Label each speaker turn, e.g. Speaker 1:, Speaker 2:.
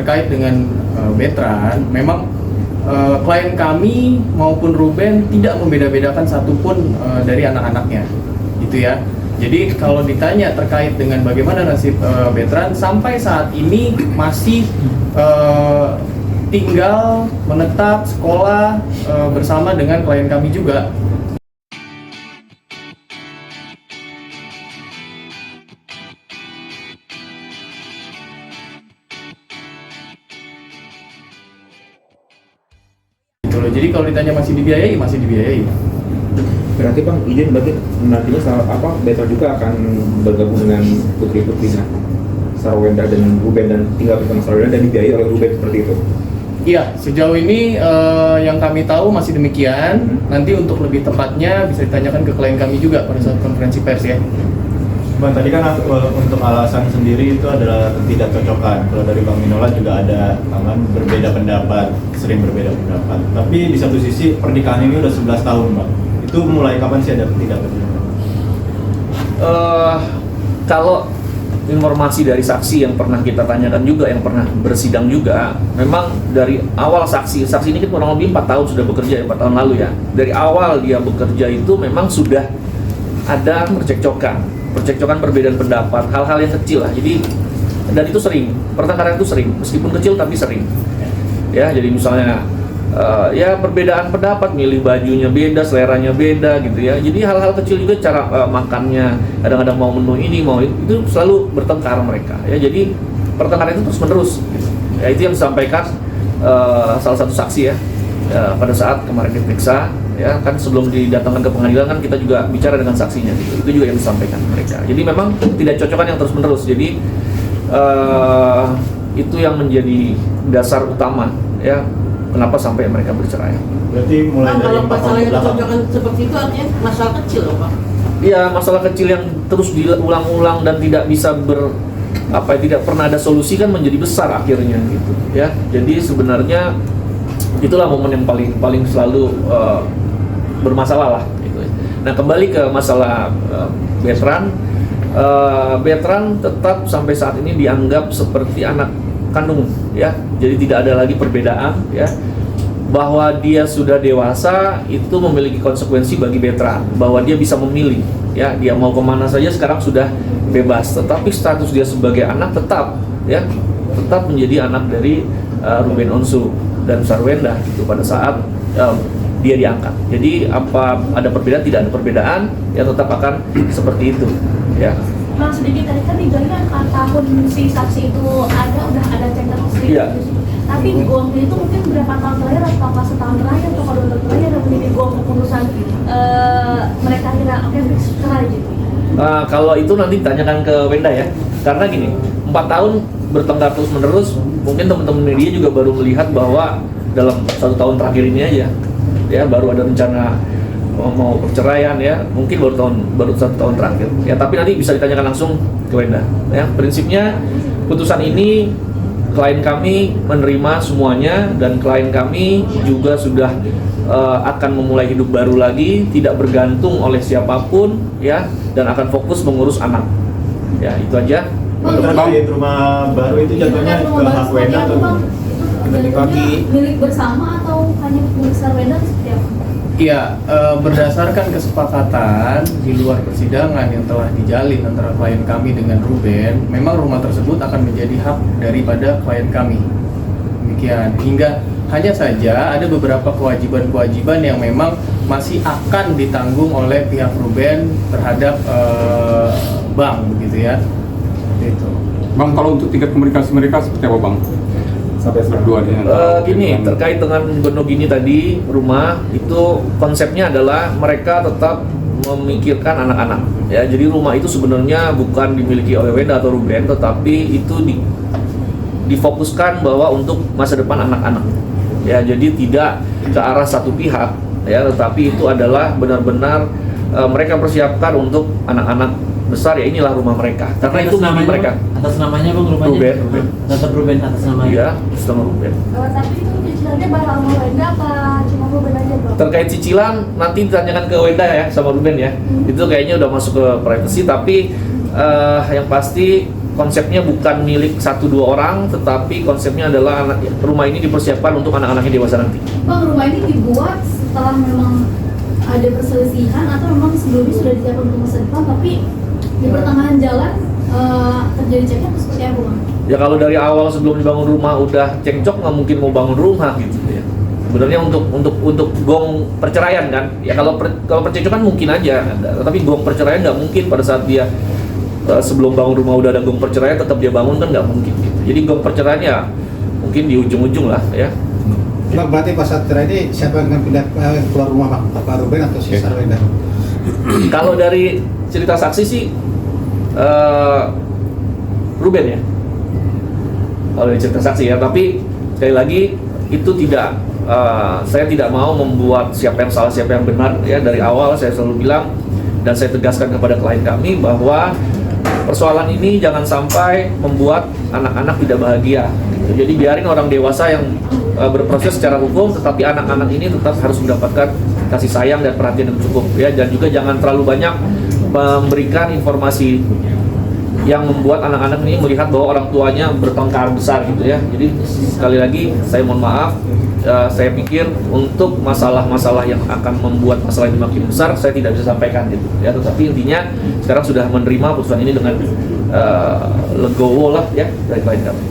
Speaker 1: Terkait dengan Betran, memang klien kami maupun Ruben tidak membeda-bedakan satupun dari anak-anaknya, gitu ya. Jadi kalau ditanya terkait dengan bagaimana nasib Betran, sampai saat ini masih tinggal menetap sekolah bersama dengan klien kami juga. Jadi kalau ditanya masih dibiayai, masih dibiayai.
Speaker 2: Berarti Bang, izin berarti nantinya Betran juga akan bergabung dengan putri-putrinya Sarwenda dan Ruben dan tinggal bersama Sarwenda dan dibiayai oleh Ruben seperti itu?
Speaker 1: Iya, sejauh ini yang kami tahu masih demikian. Nanti untuk lebih tepatnya bisa ditanyakan ke klien kami juga pada saat konferensi pers ya.
Speaker 3: Bang, tadi kan untuk alasan sendiri itu adalah ketidakcocokan. Kalau dari Bang Minola juga ada berbeda pendapat, sering berbeda pendapat. Tapi di satu sisi pernikahan ini udah 11 tahun, Bang. Itu mulai kapan sih ada ketidakcocokan?
Speaker 4: Kalau informasi dari saksi yang pernah kita tanyakan juga, yang pernah bersidang juga, memang dari awal saksi ini kan kurang lebih 4 tahun sudah bekerja, 4 tahun lalu ya. Dari awal dia bekerja itu memang sudah ada percekcokan perbedaan pendapat, hal-hal yang kecil lah. Jadi dan itu sering, pertengkaran itu sering, meskipun kecil tapi sering. Ya, jadi misalnya ya perbedaan pendapat, milih bajunya beda, seleranya beda gitu ya. Jadi hal-hal kecil juga, cara makannya, kadang-kadang mau menu ini, mau itu selalu bertengkar mereka. Ya, jadi pertengkaran itu terus-menerus. Ya, itu yang disampaikan salah satu saksi ya, pada saat kemarin diperiksa. Ya kan, sebelum didatangkan ke pengadilan kan kita juga bicara dengan saksinya gitu. Itu juga yang disampaikan mereka. Jadi memang tidak cocokan yang terus menerus. Jadi itu yang menjadi dasar utama ya kenapa sampai mereka bercerai.
Speaker 3: Berarti mulai dari 4 tahun
Speaker 5: masalah yang
Speaker 3: belakang.
Speaker 5: cocokan seperti itu artinya masalah kecil loh Pak?
Speaker 4: Iya, masalah kecil yang terus diulang-ulang dan tidak bisa tidak pernah ada solusi kan menjadi besar akhirnya gitu ya. Jadi sebenarnya itulah momen yang paling selalu bermasalah lah gitu. Nah, kembali ke masalah Betran, Betran tetap sampai saat ini dianggap seperti anak kandung ya. Jadi tidak ada lagi perbedaan ya. Bahwa dia sudah dewasa itu memiliki konsekuensi bagi Betran, bahwa dia bisa memilih ya, dia mau kemana saja sekarang sudah bebas. Tetapi status dia sebagai anak tetap menjadi anak dari Ruben Onsu dan Sarwenda gitu pada saat dia diangkat. Jadi apa ada perbedaan, tidak ada perbedaan, ya tetap akan seperti itu ya.
Speaker 6: Bang, sedikit tadi kan dibilangnya tahun si saksi itu udah ada tender listrik.
Speaker 4: Iya.
Speaker 6: Tapi gongnya itu mungkin berapa tahun terakhir atau setahun terakhir atau kalau tahun terakhir ada menjadi gong keputusan mereka kira oke cerai gitu.
Speaker 4: Kalau itu nanti ditanyakan ke Wenda ya. Karena gini, 4 tahun bertengkar terus menerus, mungkin teman-teman media juga baru melihat bahwa dalam 1 tahun terakhir ini aja ya baru ada rencana mau perceraian ya, mungkin baru 1 tahun terakhir ya. Tapi nanti bisa ditanyakan langsung ke Wenda ya. Prinsipnya putusan ini klien kami menerima semuanya, dan klien kami juga sudah akan memulai hidup baru lagi, tidak bergantung oleh siapapun ya, dan akan fokus mengurus anak ya. Itu aja.
Speaker 3: Terkait rumah baru itu jatuhnya ke hak Wenda atau
Speaker 6: milik bersama atau hanya milik Sarwenda seperti apa?
Speaker 1: Iya, berdasarkan kesepakatan di luar persidangan yang telah dijalin antara klien kami dengan Ruben, memang rumah tersebut akan menjadi hak daripada klien kami. Demikian, hingga hanya saja ada beberapa kewajiban-kewajiban yang memang masih akan ditanggung oleh pihak Ruben terhadap bank begitu ya. Itu.
Speaker 7: Bang, kalau untuk tingkat komunikasi mereka seperti apa Bang?
Speaker 2: Sampai
Speaker 7: berdua dia.
Speaker 4: Gini, terkait dengan Gonogini tadi, rumah itu konsepnya adalah mereka tetap memikirkan anak-anak ya. Jadi rumah itu sebenarnya bukan dimiliki oleh Wenda atau Ruben, tetapi itu difokuskan bahwa untuk masa depan anak-anak ya. Jadi tidak ke arah satu pihak ya, tetapi itu adalah benar-benar mereka persiapkan untuk anak-anak besar ya. Inilah rumah mereka karena itu mimpi mereka.
Speaker 5: Atas namanya Bang rumahnya?
Speaker 4: Ruben.
Speaker 5: Tetap Ruben atas namanya?
Speaker 4: Iya, sama Ruben.
Speaker 6: Tapi itu cicilannya bareng sama Wenda apa cuma Ruben aja Bang?
Speaker 4: Terkait cicilan nanti ditanyakan ke Wenda ya sama Ruben ya. Itu kayaknya udah masuk ke privacy, tapi yang pasti konsepnya bukan milik 1-2 orang, tetapi konsepnya adalah rumah ini dipersiapkan untuk anak-anaknya dewasa nanti.
Speaker 6: Bang, rumah ini dibuat setelah memang ada perselisihan atau memang sebelumnya sudah disiapkan untuk masa depan, tapi di pertengahan jalan terjadi cekcok atau seperti apa, Bang?
Speaker 4: Ya kalau dari awal sebelum dibangun rumah udah cekcok, nggak mungkin mau bangun rumah gitu ya. Sebenarnya untuk gong perceraian kan, ya kalau percekcokan mungkin aja, tapi gong perceraian nggak mungkin pada saat dia sebelum bangun rumah udah ada gong perceraian tetap dia bangun kan nggak mungkin gitu. Jadi gong perceraian ya mungkin di ujung-ujung lah ya.
Speaker 8: Bang, berarti pas saat cerai ini siapa yang akan pindah keluar rumah, Bang? Pak Ruben atau si Sarwenda?
Speaker 4: Kalau dari cerita saksi sih Ruben ya. Kalau dari cerita saksi ya, tapi sekali lagi itu tidak saya tidak mau membuat siapa yang salah siapa yang benar ya. Dari awal saya selalu bilang dan saya tegaskan kepada klien kami bahwa persoalan ini jangan sampai membuat anak-anak tidak bahagia gitu. Jadi biarin orang dewasa yang berproses secara hukum, tetapi anak-anak ini tetap harus mendapatkan kasih sayang dan perhatian yang cukup ya. Dan juga jangan terlalu banyak memberikan informasi yang membuat anak-anak ini melihat bahwa orang tuanya bertengkar besar gitu ya. Jadi sekali lagi saya mohon maaf, saya pikir untuk masalah-masalah yang akan membuat masalah ini makin besar saya tidak bisa sampaikan gitu ya. Tetapi intinya sekarang sudah menerima putusan ini dengan legowo lah ya dari klien kami.